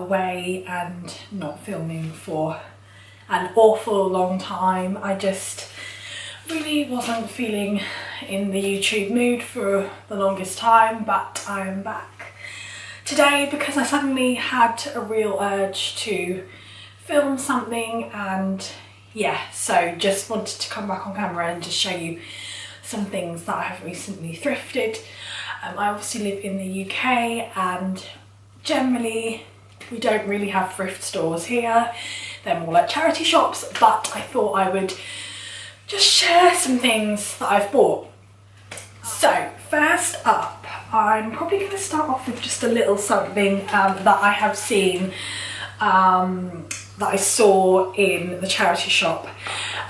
away and not filming for an awful long time. I just really wasn't feeling in the YouTube mood for the longest time, but I'm back today because I suddenly had a real urge to film something, and yeah, so just wanted to come back on camera and just show you some things that I have recently thrifted. I obviously live in the UK, and generally we don't really have thrift stores here. They're more like charity shops, but I thought I would just share some things that I've bought. So first up, I'm probably going to start off with just a little something that I have seen, that I saw in the charity shop,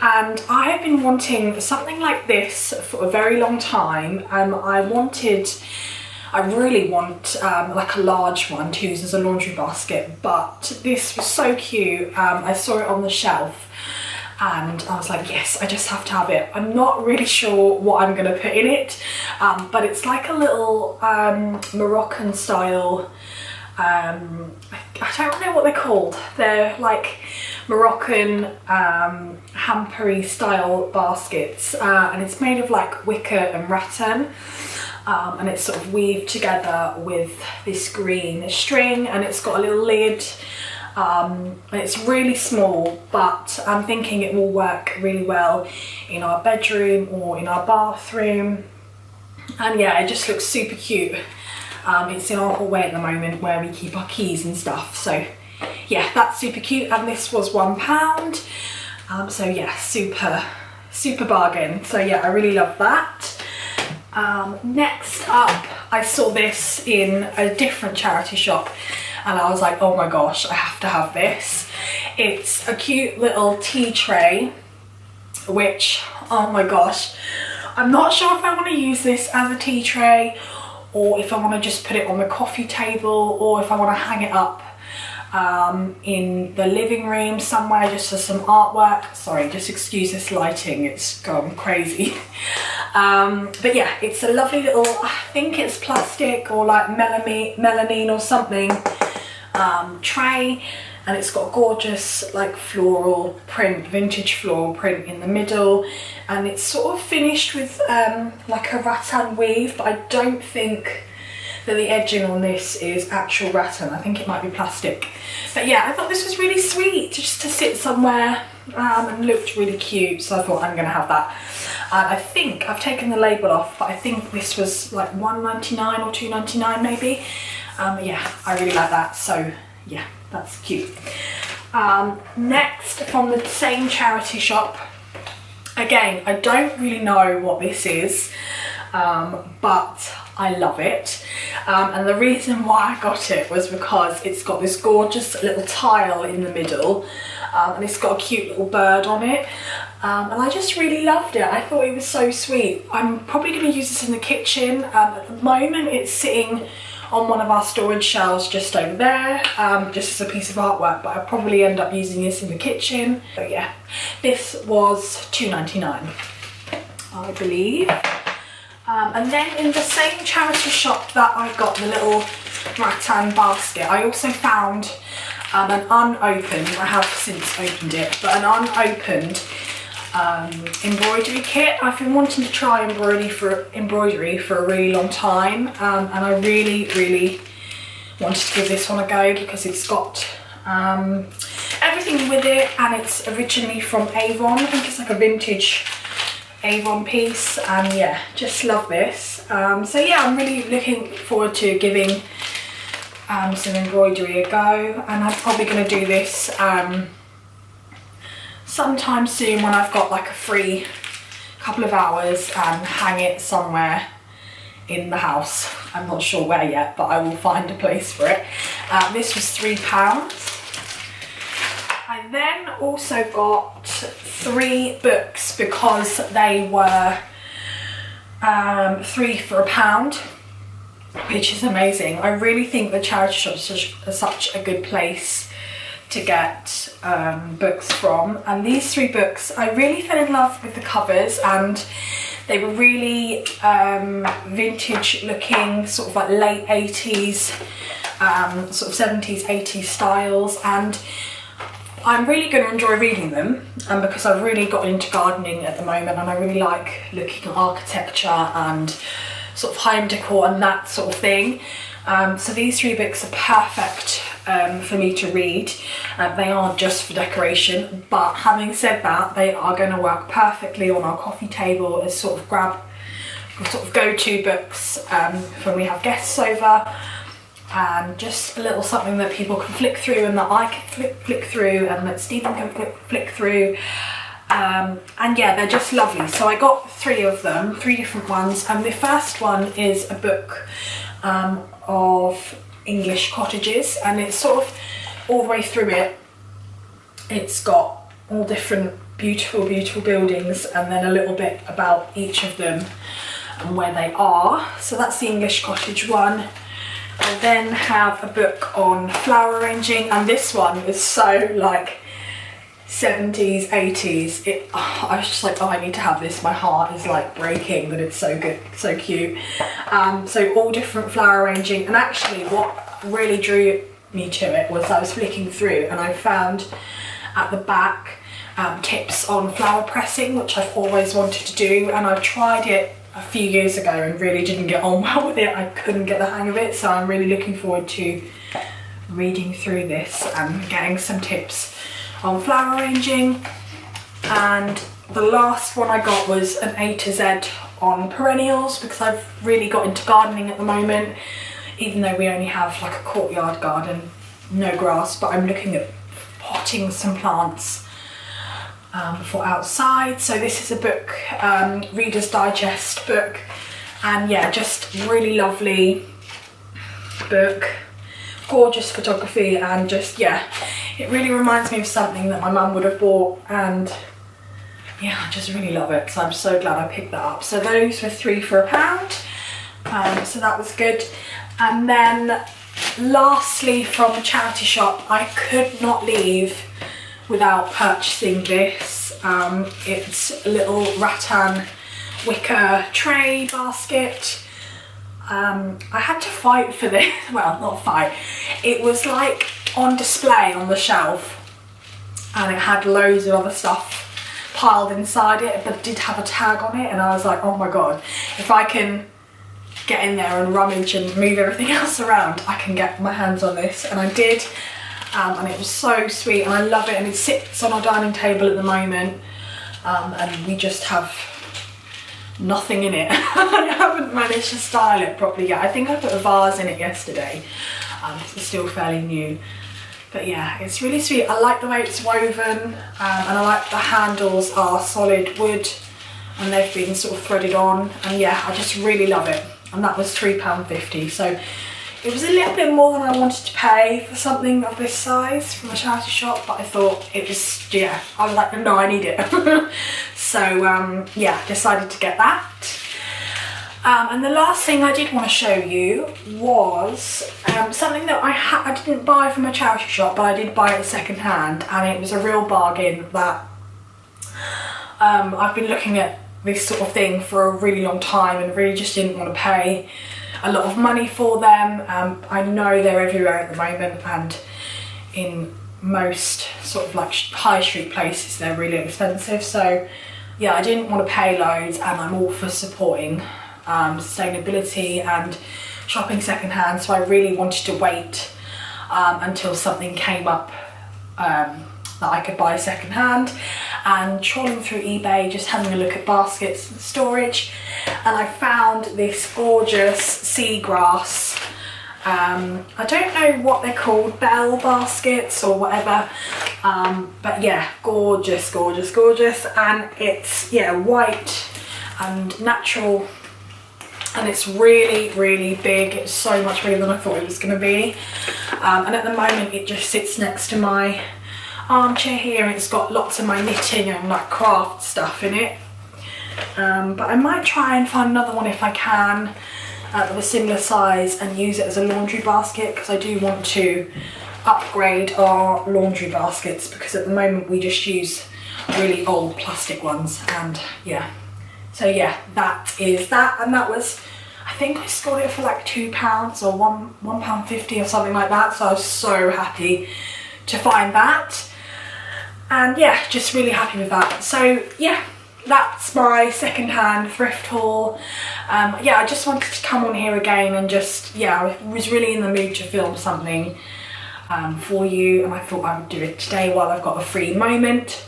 and I have been wanting something like this for a very long time. I really want like a large one to use as a laundry basket, but this was so cute. I saw it on the shelf and I was like, yes, I just have to have it. I'm not really sure what I'm going to put in it, but it's like a little Moroccan style, I don't know what they're called. They're like Moroccan hampery style baskets, and it's made of like wicker and rattan, and it's sort of weaved together with this green string, and it's got a little lid, and it's really small, but I'm thinking it will work really well in our bedroom or in our bathroom. And yeah, it just looks super cute. It's in our hallway at the moment where we keep our keys and stuff, so yeah, that's super cute, and this was £1. So yeah, super bargain. So yeah, I really love that. Next up, I saw this in a different charity shop, and I was like, oh my gosh, I have to have this. It's a cute little tea tray, which, oh my gosh, I'm not sure if I want to use this as a tea tray, or if I want to just put it on the coffee table, or if I want to hang it up in the living room somewhere just for some artwork. Sorry, just excuse this lighting, it's gone crazy. But yeah, it's a lovely little, I think it's plastic or like melamine or something, tray, and it's got gorgeous like floral print, vintage floral print in the middle, and it's sort of finished with like a rattan weave, but I don't think that the edging on this is actual rattan. I think it might be plastic. But yeah, I thought this was really sweet just to sit somewhere, and looked really cute, so I thought I'm gonna have that. And I think I've taken the label off, but I think this was like £1.99 or £2.99 maybe. Yeah, I really like that, so yeah, that's cute. Next, from the same charity shop, again, I don't really know what this is, but I love it, and the reason why I got it was because it's got this gorgeous little tile in the middle, and it's got a cute little bird on it, and I just really loved it. I thought it was so sweet. I'm probably going to use this in the kitchen. At the moment it's sitting on one of our storage shelves just over there, just as a piece of artwork, but I'll probably end up using this in the kitchen. So yeah, this was £2.99, I believe. And then in the same charity shop that I got the little rattan basket, I also found an unopened, I have since opened it, but an unopened embroidery kit. I've been wanting to try embroidery for a really long time, and I really wanted to give this one a go because it's got everything with it, and it's originally from Avon. I think it's like a vintage Avon piece, and yeah, just love this. So yeah, I'm really looking forward to giving some embroidery a go, and I'm probably going to do this sometime soon when I've got like a free couple of hours and hang it somewhere in the house. I'm not sure where yet, but I will find a place for it. This was £3. I then also got 3 books because they were 3 for £1, which is amazing. I really think the charity shops are such a good place to get books from, and these 3 books, I really fell in love with the covers, and They were really vintage looking, sort of like late 80s, sort of 70s, 80s styles, and I'm really going to enjoy reading them, because I've really got into gardening at the moment, and I really like looking at architecture and sort of home decor and that sort of thing. So these 3 books are perfect for me to read. They aren't just for decoration, but having said that, they are going to work perfectly on our coffee table as sort of go-to books when we have guests over, and just a little something that people can flick through, and that I can flick through, and that Stephen can flick through. And yeah, they're just lovely. So I got 3 of them, 3 different ones, and the first one is a book of English cottages, and it's sort of all the way through it. It's got all different beautiful buildings, and then a little bit about each of them and where they are. So that's the English cottage one. I then have a book on flower arranging, and this one is so like 70s, 80s. I was just like, oh, I need to have this. My heart is like breaking, but it's so good, so cute. So all different flower arranging, and actually what really drew me to it was I was flicking through and I found at the back tips on flower pressing, which I've always wanted to do, and I've tried it a few years ago and really didn't get on well with it. I couldn't get the hang of it, so I'm really looking forward to reading through this and getting some tips on flower arranging. And the last one I got was an A to Z on perennials, because I've really got into gardening at the moment, even though we only have like a courtyard garden, no grass, but I'm looking at potting some plants for outside. So this is a book, Reader's Digest book, and yeah, just really lovely book, gorgeous photography, and just, yeah, it really reminds me of something that my mum would have bought, and yeah, I just really love it, so I'm so glad I picked that up. So those were 3 for £1, so that was good. And then lastly, from a charity shop, I could not leave without purchasing this. It's a little rattan wicker tray basket. I had to fight for this, well, not fight, it was like on display on the shelf, and it had loads of other stuff piled inside it, but it did have a tag on it, and I was like, oh my god, if I can get in there and rummage and move everything else around, I can get my hands on this. And I did, and it was so sweet, and I love it, and it sits on our dining table at the moment, and we just have nothing in it. I haven't managed to style it properly yet. I think I put a vase in it yesterday, it's still fairly new, but yeah, it's really sweet. I like the way it's woven, and I like the handles are solid wood and they've been sort of threaded on, and yeah, I just really love it. And that was £3.50, so it was a little bit more than I wanted to pay for something of this size from a charity shop, but I thought it was, yeah, I was like, no, I need it. So yeah, decided to get that. And the last thing I did want to show you was something that I didn't buy from a charity shop, but I did buy it second hand, and it was a real bargain. That I've been looking at this sort of thing for a really long time and really just didn't want to pay a lot of money for them. I know they're everywhere at the moment, and in most sort of like high street places they're really expensive, so yeah, I didn't want to pay loads, and I'm all for supporting sustainability and shopping secondhand, so I really wanted to wait until something came up that I could buy secondhand. And trawling through eBay, just having a look at baskets and storage, and I found this gorgeous seagrass, I don't know what they're called, bell baskets or whatever, but yeah, gorgeous, gorgeous, gorgeous. And it's, yeah, white and natural, and it's really, really big. It's so much bigger than I thought it was going to be, and at the moment it just sits next to my armchair here, and it's got lots of my knitting and like craft stuff in it, but I might try and find another one if I can of a similar size and use it as a laundry basket, because I do want to upgrade our laundry baskets, because at the moment we just use really old plastic ones, and yeah, So yeah, that is that, and that was, I think I scored it for like £2 or £1.50 or something like that. So I was so happy to find that, and yeah, just really happy with that. So yeah, that's my second-hand thrift haul. Yeah, I just wanted to come on here again and just, yeah, I was really in the mood to film something for you, and I thought I would do it today while I've got a free moment.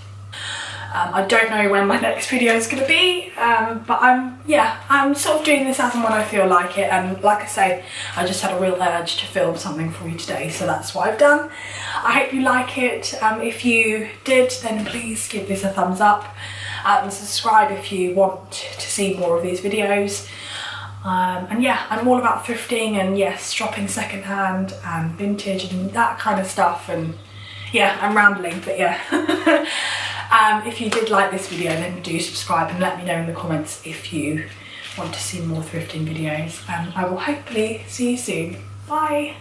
I don't know when my next video is going to be, but I'm sort of doing this as and when I feel like it, and like I say, I just had a real urge to film something for you today, so that's what I've done. I hope you like it. If you did, then please give this a thumbs up, and subscribe if you want to see more of these videos. And yeah, I'm all about thrifting and yes, shopping secondhand and vintage and that kind of stuff, and yeah, I'm rambling, but yeah. If you did like this video, then do subscribe and let me know in the comments if you want to see more thrifting videos, and I will hopefully see you soon. Bye!